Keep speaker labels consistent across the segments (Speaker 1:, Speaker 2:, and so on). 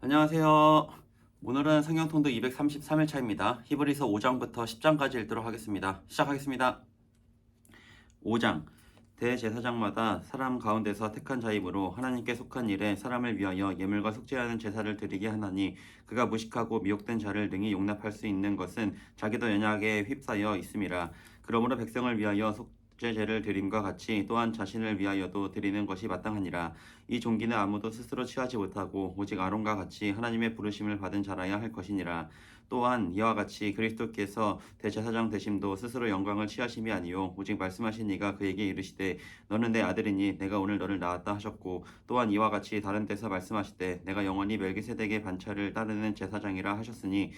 Speaker 1: 안녕하세요. 오늘은 성경 통독 233일차입니다. 히브리서 5장부터 10장까지 읽도록 하겠습니다. 시작하겠습니다. 5장. 대제사장마다 사람 가운데서 택한 자임으로 하나님께 속한 일에 사람을 위하여 예물과 속죄하는 제사를 드리게 하나니 그가 무식하고 미혹된 자를 능히 용납할 수 있는 것은 자기도 연약에 휩싸여 있음이라. 그러므로 백성을 위하여 속죄제를 드림과 같이 또한 자신을 위하여도 드리는 것이 마땅하니라. 이 종기는 아무도 스스로 취하지 못하고 오직 아론과 같이 하나님의 부르심을 받은 자라야 할 것이니라. 또한 이와 같이 그리스도께서 대제사장 되심도 스스로 영광을 취하심이 아니요 오직 말씀하신 이가 그에게 이르시되 너는 내 아들이니 내가 오늘 너를 낳았다 하셨고, 또한 이와 같이 다른 데서 말씀하시되 내가 영원히 멜기세덱의 반차를 따르는 제사장이라 하셨으니,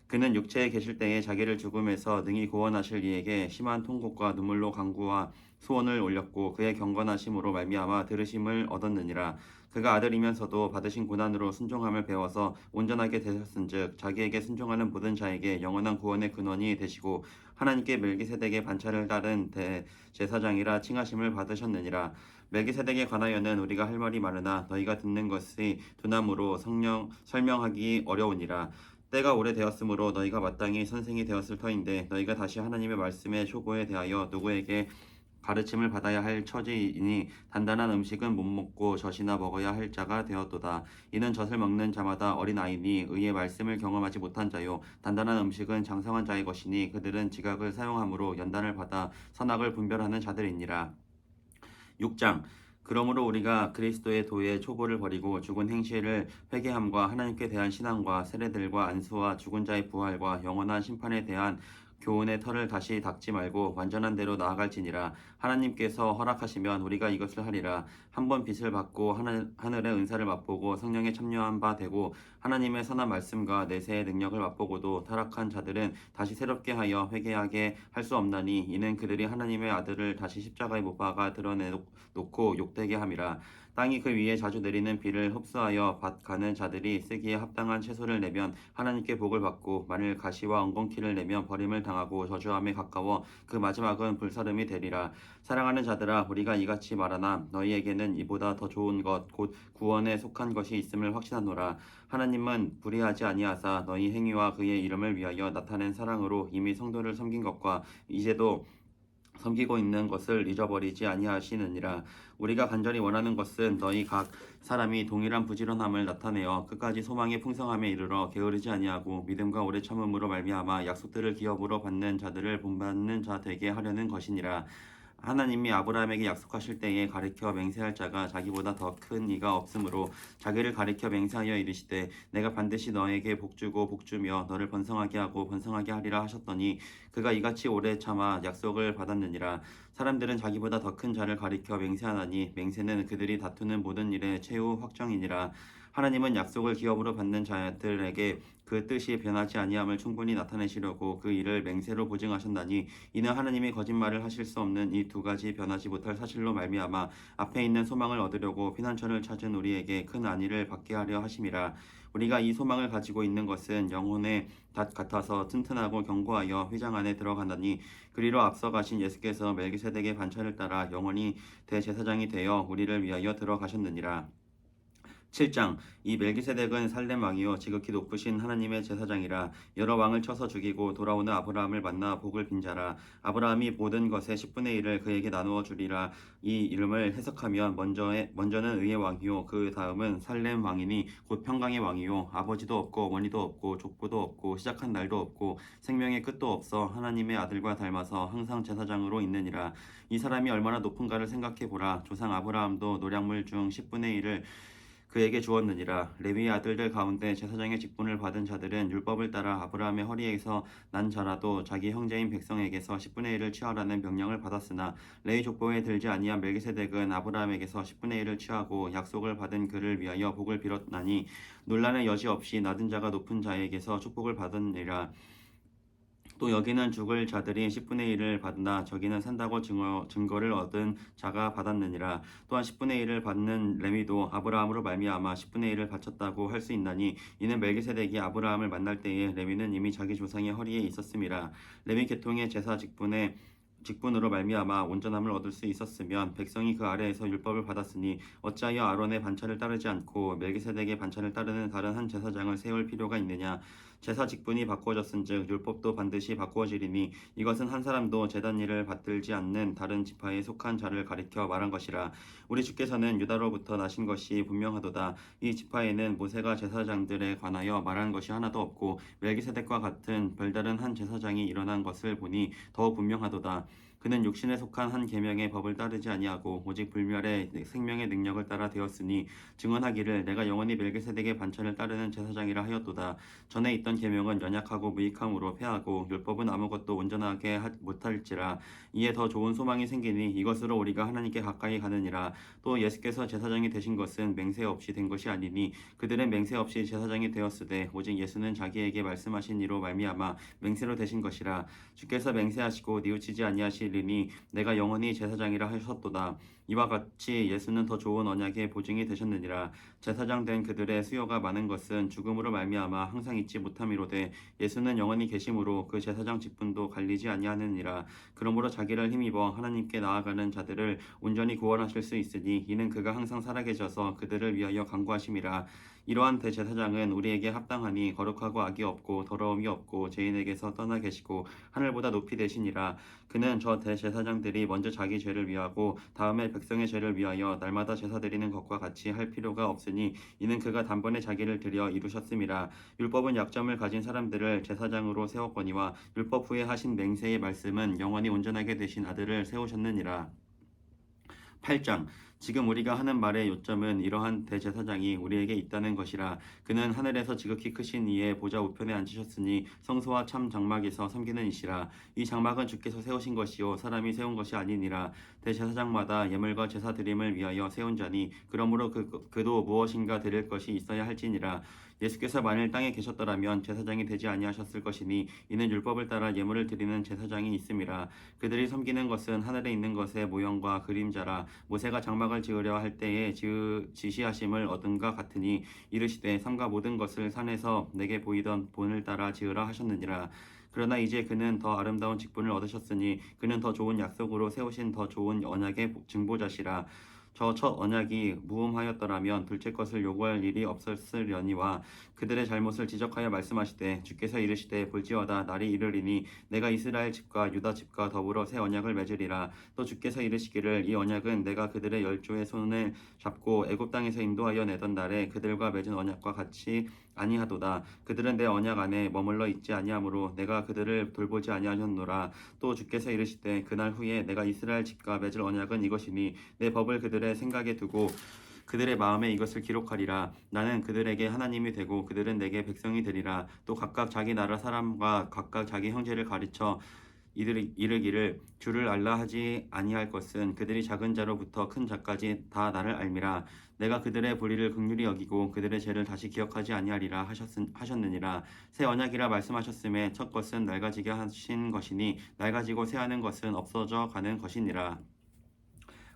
Speaker 1: 그는 육체에 계실 때에 자기를 죽음에서 능히 구원하실 이에게 심한 통곡과 눈물로 간구와 소원을 올렸고 그의 경건하심으로 말미암아 들으심을 얻었느니라. 그가 아들이면서도 받으신 고난으로 순종함을 배워서 온전하게 되셨은즉 자기에게 순종하는 모든 자에게 영원한 구원의 근원이 되시고 하나님께 멜기세덱의 반차를 따른 대제사장이라 칭하심을 받으셨느니라. 멜기세덱에 관하여는 우리가 할 말이 많으나 너희가 듣는 것이 두나무로 설명하기 어려우니라. 때가 오래되었으므로 너희가 마땅히 선생이 되었을 터인데 너희가 다시 하나님의 말씀의 초고에 대하여 누구에게 가르침을 받아야 할 처지이니 단단한 음식은 못 먹고 젖이나 먹어야 할 자가 되었도다. 이는 젖을 먹는 자마다 어린아이니 의의 말씀을 경험하지 못한 자요 단단한 음식은 장성한 자의 것이니 그들은 지각을 사용함으로 연단을 받아 선악을 분별하는 자들이니라. 6장. 그러므로 우리가 그리스도의 도의 초보를 버리고 죽은 행실을 회개함과 하나님께 대한 신앙과 세례들과 안수와 죽은 자의 부활과 영원한 심판에 대한 교훈의 털을 다시 닦지 말고 완전한 대로 나아갈지니라. 하나님께서 허락하시면 우리가 이것을 하리라. 한번 빛을 받고 하늘의 은사를 맛보고 성령에 참여한 바 되고 하나님의 선한 말씀과 내세의 능력을 맛보고도 타락한 자들은 다시 새롭게 하여 회개하게 할 수 없나니, 이는 그들이 하나님의 아들을 다시 십자가에 못 박아 드러내놓고 욕되게 함이라. 땅이 그 위에 자주 내리는 비를 흡수하여 밭 가는 자들이 쓰기에 합당한 채소를 내면 하나님께 복을 받고, 만일 가시와 엉겅퀴를 내면 버림을 당하고 저주함에 가까워 그 마지막은 불사름이 되리라. 사랑하는 자들아, 우리가 이같이 말하나 너희에게는 이보다 더 좋은 것 곧 구원에 속한 것이 있음을 확신하노라. 하나님은 불의하지 아니하사 너희 행위와 그의 이름을 위하여 나타낸 사랑으로 이미 성도를 섬긴 것과 이제도 섬기고 있는 것을 잊어버리지 아니하시느니라. 우리가 간절히 원하는 것은 너희 각 사람이 동일한 부지런함을 나타내어 끝까지 소망의 풍성함에 이르러 게으르지 아니하고 믿음과 오래 참음으로 말미암아 약속들을 기업으로 받는 자들을 본받는 자 되게 하려는 것이니라. 하나님이 아브라함에게 약속하실 때에 가리켜 맹세할 자가 자기보다 더 큰 이가 없으므로 자기를 가리켜 맹세하여 이르시되 내가 반드시 너에게 복주고 복주며 너를 번성하게 하고 번성하게 하리라 하셨더니 그가 이같이 오래 참아 약속을 받았느니라. 사람들은 자기보다 더 큰 자를 가리켜 맹세하나니 맹세는 그들이 다투는 모든 일의 최후 확정이니라. 하나님은 약속을 기업으로 받는 자들에게 그 뜻이 변하지 아니함을 충분히 나타내시려고 그 일을 맹세로 보증하셨나니, 이는 하나님이 거짓말을 하실 수 없는 이 두 가지 변하지 못할 사실로 말미암아 앞에 있는 소망을 얻으려고 피난처를 찾은 우리에게 큰 안위를 받게 하려 하심이라. 우리가 이 소망을 가지고 있는 것은 영혼의 닷 같아서 튼튼하고 견고하여 휘장 안에 들어가나니, 그리로 앞서 가신 예수께서 멜기세덱의 반차를 따라 영원히 대제사장이 되어 우리를 위하여 들어가셨느니라. 7장. 이 멜기세덱은 살렘 왕이요 지극히 높으신 하나님의 제사장이라. 여러 왕을 쳐서 죽이고 돌아오는 아브라함을 만나 복을 빈 자라. 아브라함이 모든 것의 10분의 1을 그에게 나누어 주리라. 이 이름을 해석하면 먼저는 의의 왕이요 그 다음은 살렘 왕이니 곧 평강의 왕이요 아버지도 없고 어머니도 없고 족보도 없고 시작한 날도 없고 생명의 끝도 없어 하나님의 아들과 닮아서 항상 제사장으로 있느니라. 이 사람이 얼마나 높은가를 생각해 보라. 조상 아브라함도 노량물 중 10분의 1을 그에게 주었느니라. 레위의 아들들 가운데 제사장의 직분을 받은 자들은 율법을 따라 아브라함의 허리에서 난 자라도 자기 형제인 백성에게서 10분의 1을 취하라는 명령을 받았으나, 레위 족보에 들지 아니한 멜기세덱은 아브라함에게서 10분의 1을 취하고 약속을 받은 그를 위하여 복을 빌었나니, 논란의 여지 없이 낮은 자가 높은 자에게서 축복을 받으니라. 또 여기는 죽을 자들이 10분의 1을 받으나 저기는 산다고 증거를 얻은 자가 받았느니라. 또한 10분의 1을 받는 레위도 아브라함으로 말미암아 10분의 1을 바쳤다고 할 수 있나니, 이는 멜기세덱이 아브라함을 만날 때에 레위는 이미 자기 조상의 허리에 있었음이라. 레위 계통의 제사 직분에 직분으로 말미암아 온전함을 얻을 수 있었으면 백성이 그 아래에서 율법을 받았으니 어찌하여 아론의 반차를 따르지 않고 멜기세덱의 반차를 따르는 다른 한 제사장을 세울 필요가 있느냐. 제사 직분이 바꾸어졌은즉 율법도 반드시 바꾸어지리니 이것은 한 사람도 제단 일을 받들지 않는 다른 지파에 속한 자를 가리켜 말한 것이라. 우리 주께서는 유다로부터 나신 것이 분명하도다. 이 지파에는 모세가 제사장들에 관하여 말한 것이 하나도 없고 멜기세덱과 같은 별다른 한 제사장이 일어난 것을 보니 더욱 분명하도다. 그는 육신에 속한 한 계명의 법을 따르지 아니하고 오직 불멸의 생명의 능력을 따라 되었으니 증언하기를 내가 영원히 멜기세덱의 반차를 따르는 제사장이라 하였도다. 전에 있던 계명은 연약하고 무익함으로 패하고 율법은 아무것도 온전하게 못할지라. 이에 더 좋은 소망이 생기니 이것으로 우리가 하나님께 가까이 가느니라. 또 예수께서 제사장이 되신 것은 맹세 없이 된 것이 아니니 그들은 맹세 없이 제사장이 되었으되 오직 예수는 자기에게 말씀하신 이로 말미암아 맹세로 되신 것이라. 주께서 맹세하시고 뉘우치지 아니하시리니 내가 영원히 제사장이라 하셨도다. 이와 같이 예수는 더 좋은 언약의 보증이 되셨느니라. 제사장 된 그들의 수요가 많은 것은 죽음으로 말미암아 항상 잊지 못함이로되 예수는 영원히 계심으로 그 제사장 직분도 갈리지 아니하느니라. 그러므로 자기를 힘입어 하나님께 나아가는 자들을 온전히 구원하실 수 있으니 이는 그가 항상 살아계셔서 그들을 위하여 간구하심이라. 이러한 대제사장은 우리에게 합당하니 거룩하고 악이 없고 더러움이 없고 죄인에게서 떠나 계시고 하늘보다 높이 되시니라. 그는 저 대제사장들이 먼저 자기 죄를 위하고 다음에 백성의 죄를 위하여 날마다 제사 드리는 것과 같이 할 필요가 없으니 이는 그가 단번에 자기를 드려 이루셨음이라. 율법은 약점을 가진 사람들을 제사장으로 세웠거니와 율법 후에 하신 맹세의 말씀은 영원히 온전하게 되신 아들을 세우셨느니라. 8장. 지금 우리가 하는 말의 요점은 이러한 대제사장이 우리에게 있다는 것이라. 그는 하늘에서 지극히 크신 이의 보좌 우편에 앉으셨으니 성소와 참 장막에서 섬기는 이시라. 이 장막은 주께서 세우신 것이요 사람이 세운 것이 아니니라. 대제사장마다 예물과 제사 드림을 위하여 세운 자니 그러므로 그도 무엇인가 드릴 것이 있어야 할지니라. 예수께서 만일 땅에 계셨더라면 제사장이 되지 아니하셨을 것이니 이는 율법을 따라 예물을 드리는 제사장이 있음이라. 그들이 섬기는 것은 하늘에 있는 것의 모형과 그림자라. 모세가 장막을 지으려 할 때에 지시하심을 얻은가 같으니 이르시되 삼가 모든 것을 산에서 내게 보이던 본을 따라 지으라 하셨느니라. 그러나 이제 그는 더 아름다운 직분을 얻으셨으니 그는 더 좋은 약속으로 세우신 더 좋은 언약의 증보자시라. 저 첫 언약이 무음하였더라면 둘째 것을 요구할 일이 없었으려니와 그들의 잘못을 지적하여 말씀하시되 주께서 이르시되 볼지어다 날이 이르리니 내가 이스라엘 집과 유다 집과 더불어 새 언약을 맺으리라. 또 주께서 이르시기를 이 언약은 내가 그들의 열조의 손을 잡고 애굽 땅에서 인도하여 내던 날에 그들과 맺은 언약과 같이 아니하도다. 그들은 내 언약 안에 머물러 있지 아니하므로 내가 그들을 돌보지 아니하셨노라. 또 주께서 이르시되 그날 후에 내가 이스라엘 집과 맺을 언약은 이것이니 내 법을 그들의 생각에 두고 그들의 마음에 이것을 기록하리라. 나는 그들에게 하나님이 되고 그들은 내게 백성이 되리라. 또 각각 자기 나라 사람과 각각 자기 형제를 가르쳐 이르기를 주를 알라 하지 아니할 것은 그들이 작은 자로부터 큰 자까지 다 나를 알미라. 내가 그들의 불의를 긍휼히 여기고 그들의 죄를 다시 기억하지 아니하리라 하셨느니라. 새 언약이라 말씀하셨음에 첫 것은 낡아지게 하신 것이니 낡아지고 새하는 것은 없어져 가는 것이니라.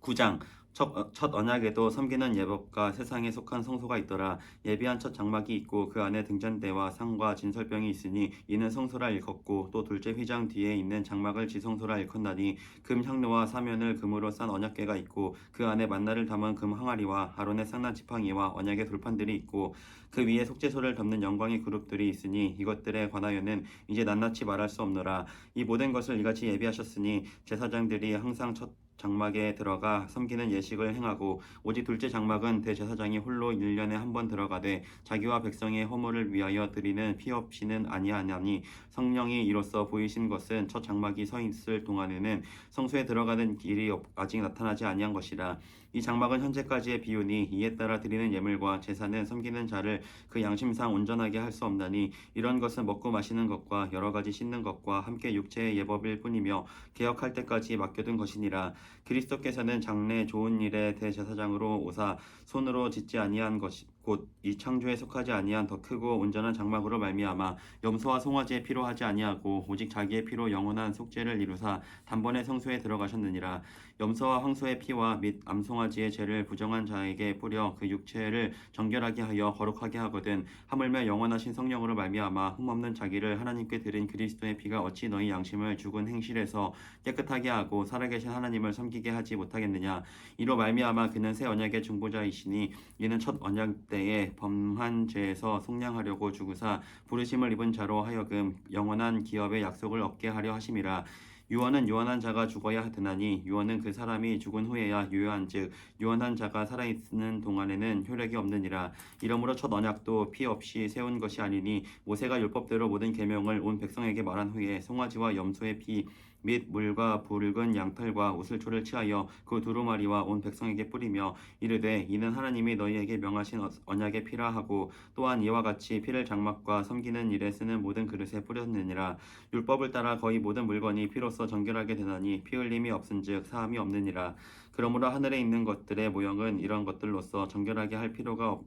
Speaker 1: 9장. 첫 언약에도 섬기는 예법과 세상에 속한 성소가 있더라. 예비한 첫 장막이 있고 그 안에 등잔대와 상과 진설병이 있으니 이는 성소라 일컫고 또 둘째 휘장 뒤에 있는 장막을 지성소라 일컫나니 금 향로와 사면을 금으로 싼 언약궤가 있고 그 안에 만나를 담은 금 항아리와 아론의 쌍난 지팡이와 언약의 돌판들이 있고 그 위에 속죄소를 덮는 영광의 그룹들이 있으니 이것들에 관하여는 이제 낱낱이 말할 수 없노라. 이 모든 것을 이같이 예비하셨으니 제사장들이 항상 첫 장막에 들어가 섬기는 예식을 행하고 오직 둘째 장막은 대제사장이 홀로 1년에 한 번 들어가되 자기와 백성의 허물을 위하여 드리는 피 없이는 아니하나니 성령이 이로써 보이신 것은 첫 장막이 서 있을 동안에는 성소에 들어가는 길이 아직 나타나지 아니한 것이라. 이 장막은 현재까지의 비유니 이에 따라 드리는 예물과 제사는 섬기는 자를 그 양심상 온전하게 할 수 없나니 이런 것은 먹고 마시는 것과 여러 가지 씻는 것과 함께 육체의 예법일 뿐이며 개혁할 때까지 맡겨둔 것이니라. 그리스도께서는 장래 좋은 일의 대제사장으로 오사 손으로 짓지 아니한 것이고 곧 이 창조에 속하지 아니한 더 크고 온전한 장막으로 말미암아 염소와 송아지의 피로 하지 아니하고 오직 자기의 피로 영원한 속죄를 이루사 단번에 성소에 들어가셨느니라. 염소와 황소의 피와 및 암송아지의 죄를 부정한 자에게 뿌려 그 육체를 정결하게 하여 거룩하게 하거든 하물며 영원하신 성령으로 말미암아 흠없는 자기를 하나님께 드린 그리스도의 피가 어찌 너희 양심을 죽은 행실에서 깨끗하게 하고 살아계신 하나님을 섬기게 하지 못하겠느냐. 이로 말미암아 그는 새 언약의 중보자이시니 이는 첫 언약 때에 범한 죄에서 속량하려고 죽으사 부르심을 입은 자로 하여금 영원한 기업의 약속을 얻게 하려 하심이라. 유언은 유언한 자가 죽어야 되나니 유언은 그 사람이 죽은 후에야 유효한즉 유언한 자가 살아있는 동안에는 효력이 없느니라. 이러므로 첫 언약도 피 없이 세운 것이 아니니 모세가 율법대로 모든 계명을 온 백성에게 말한 후에 송아지와 염소의 피 및 물과 붉은 양털과 우슬초를 취하여 그 두루마리와 온 백성에게 뿌리며 이르되 이는 하나님이 너희에게 명하신 언약의 피라 하고 또한 이와 같이 피를 장막과 섬기는 일에 쓰는 모든 그릇에 뿌렸느니라. 율법을 따라 거의 모든 물건이 피로써 정결하게 되나니 피 흘림이 없은즉 사함이 없느니라. 그러므로 하늘에 있는 것들의 모형은 이런 것들로서 정결하게 할 필요가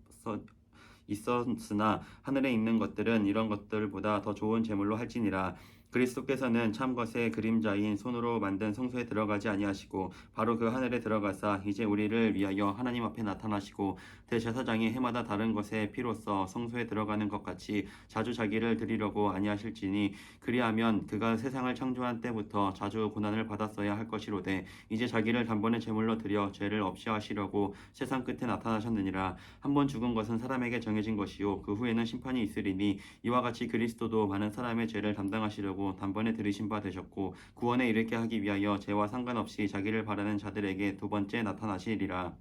Speaker 1: 있었으나 하늘에 있는 것들은 이런 것들보다 더 좋은 제물로 할지니라. 그리스도께서는 참 것의 그림자인 손으로 만든 성소에 들어가지 아니하시고 바로 그 하늘에 들어가사 이제 우리를 위하여 하나님 앞에 나타나시고 대제사장이 해마다 다른 것의 피로써 성소에 들어가는 것 같이 자주 자기를 드리려고 아니하실지니 그리하면 그가 세상을 창조한 때부터 자주 고난을 받았어야 할 것이로되 이제 자기를 단번에 제물로 드려 죄를 없이 하시려고 세상 끝에 나타나셨느니라. 한 번 죽은 것은 사람에게 정해진 것이요 그 후에는 심판이 있으리니 이와 같이 그리스도도 많은 사람의 죄를 담당하시려고 단번에 들이신 바 되셨고 구원에 이르게 하기 위하여 죄와 상관없이 자기를 바라는 자들에게 두 번째 나타나시리라.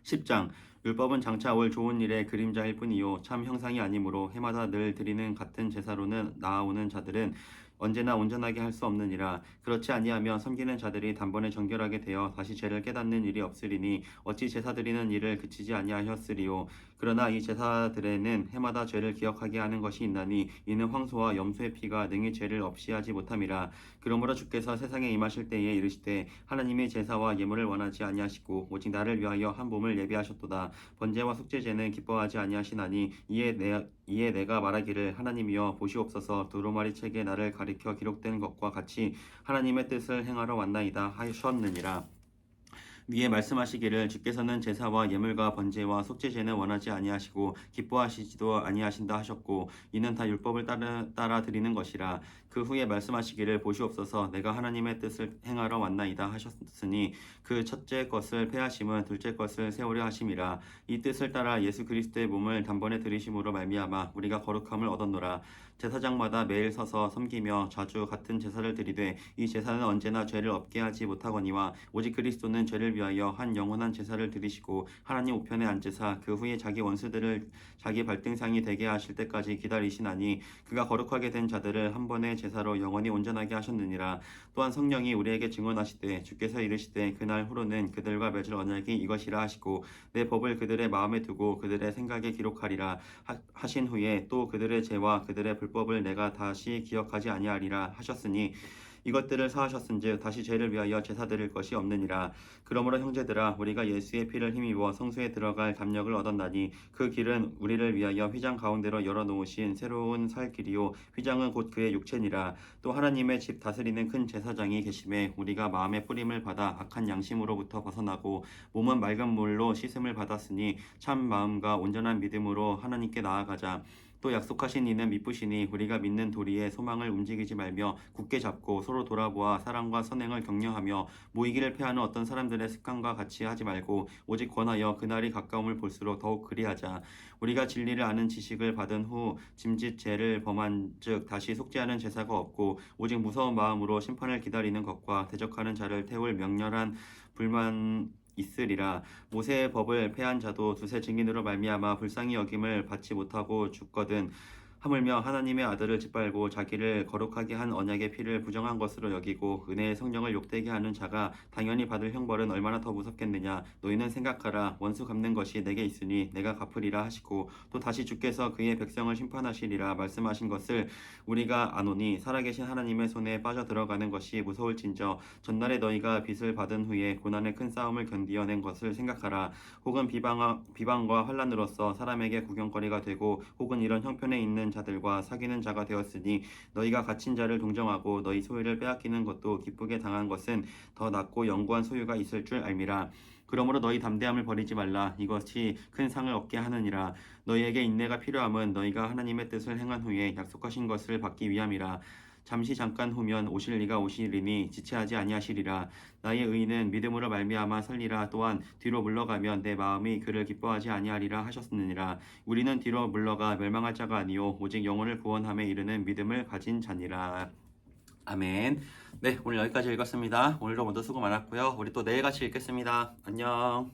Speaker 1: 10장 율법은 장차 올 좋은 일의 그림자일 뿐이요 참 형상이 아니므로 해마다 늘 드리는 같은 제사로는 나아오는 자들은 언제나 온전하게 할 수 없느니라. 그렇지 아니하면 섬기는 자들이 단번에 정결하게 되어 다시 죄를 깨닫는 일이 없으리니 어찌 제사 드리는 일을 그치지 아니하였으리요. 그러나 이 제사들에는 해마다 죄를 기억하게 하는 것이 있나니 이는 황소와 염소의 피가 능히 죄를 없이 하지 못함이라. 그러므로 주께서 세상에 임하실 때에 이르시되 하나님의 제사와 예물을 원하지 아니하시고 오직 나를 위하여 한 몸을 예비하셨도다. 번제와 속죄제는 기뻐하지 아니하시나니 이에 내가 말하기를 하나님이여 보시옵소서 두루마리 책에 나를 가리켜 기록된 것과 같이 하나님의 뜻을 행하러 왔나이다 하셨느니라. 위에 말씀하시기를 주께서는 제사와 예물과 번제와 속죄제는 원하지 아니하시고 기뻐하시지도 아니하신다 하셨고 이는 다 율법을 따라 드리는 것이라. 그 후에 말씀하시기를 보시옵소서 내가 하나님의 뜻을 행하러 왔나이다 하셨으니 그 첫째 것을 폐하심은 둘째 것을 세우려 하심이라. 이 뜻을 따라 예수 그리스도의 몸을 단번에 들이심으로 말미암아 우리가 거룩함을 얻었노라. 제사장마다 매일 서서 섬기며 자주 같은 제사를 드리되 이 제사는 언제나 죄를 없게 하지 못하거니와 오직 그리스도는 죄를 위하여 한 영원한 제사를 드리시고 하나님 우편에 앉으사 그 후에 자기 원수들을 자기 발등상이 되게 하실 때까지 기다리시나니 그가 거룩하게 된 자들을 한 번의 제사로 영원히 온전하게 하셨느니라. 또한 성령이 우리에게 증언하시되 주께서 이르시되 그날 후로는 그들과 맺을 언약이 이것이라 하시고 내 법을 그들의 마음에 두고 그들의 생각에 기록하리라 하신 후에 또 그들의 죄와 그들의 불법을 내가 다시 기억하지 아니하리라 하셨으니 이것들을 사하셨은즉 다시 죄를 위하여 제사 드릴 것이 없느니라. 그러므로 형제들아 우리가 예수의 피를 힘입어 성소에 들어갈 담력을 얻었나니 그 길은 우리를 위하여 휘장 가운데로 열어놓으신 새로운 살 길이요 휘장은 곧 그의 육체니라. 또 하나님의 집 다스리는 큰 제사장이 계심에 우리가 마음의 뿌림을 받아 악한 양심으로부터 벗어나고 몸은 맑은 물로 씻음을 받았으니 참 마음과 온전한 믿음으로 하나님께 나아가자. 또 약속하신 이는 미쁘시니 우리가 믿는 도리에 소망을 움직이지 말며 굳게 잡고 서로 돌아보아 사랑과 선행을 격려하며 모이기를 패하는 어떤 사람들의 습관과 같이 하지 말고 오직 권하여 그날이 가까움을 볼수록 더욱 그리하자. 우리가 진리를 아는 지식을 받은 후 짐짓 죄를 범한즉 다시 속죄하는 제사가 없고 오직 무서운 마음으로 심판을 기다리는 것과 대적하는 자를 태울 명렬한 불만 있으리라. 모세의 법을 폐한 자도 두세 증인으로 말미암아 불쌍히 여김을 받지 못하고 죽거든 하물며 하나님의 아들을 짓밟고 자기를 거룩하게 한 언약의 피를 부정한 것으로 여기고 은혜의 성령을 욕되게 하는 자가 당연히 받을 형벌은 얼마나 더 무섭겠느냐. 너희는 생각하라. 원수 갚는 것이 내게 있으니 내가 갚으리라 하시고 또 다시 주께서 그의 백성을 심판하시리라 말씀하신 것을 우리가 아노니 살아계신 하나님의 손에 빠져 들어가는 것이 무서울진저 전날에 너희가 빚을 받은 후에 고난의 큰 싸움을 견디어낸 것을 생각하라. 혹은 비방과 환난으로서 사람에게 구경거리가 되고 혹은 이런 형편에 있는 자들과 사귀는 자가 되었으니 너희가 갇힌 자를 동정하고 너희 소유를 빼앗기는 것도 기쁘게 당한 것은 더 낫고 영구한 소유가 있을 줄 알미라. 그러므로 너희 담대함을 버리지 말라. 이것이 큰 상을 얻게 하느니라. 너희에게 인내가 필요함은 너희가 하나님의 뜻을 행한 후에 약속하신 것을 받기 위함이라. 잠시 잠깐 후면 오실 이가 오시리니 지체하지 아니하시리라. 나의 의인은 믿음으로 말미암아 살리라. 또한 뒤로 물러가면 내 마음이 그를 기뻐하지 아니하리라 하셨느니라. 우리는 뒤로 물러가 멸망할 자가 아니요 오직 영혼을 구원함에 이르는 믿음을 가진 자니라. 아멘. 네, 오늘 여기까지 읽었습니다. 오늘도 모두 수고 많았고요. 우리 또 내일 같이 읽겠습니다. 안녕.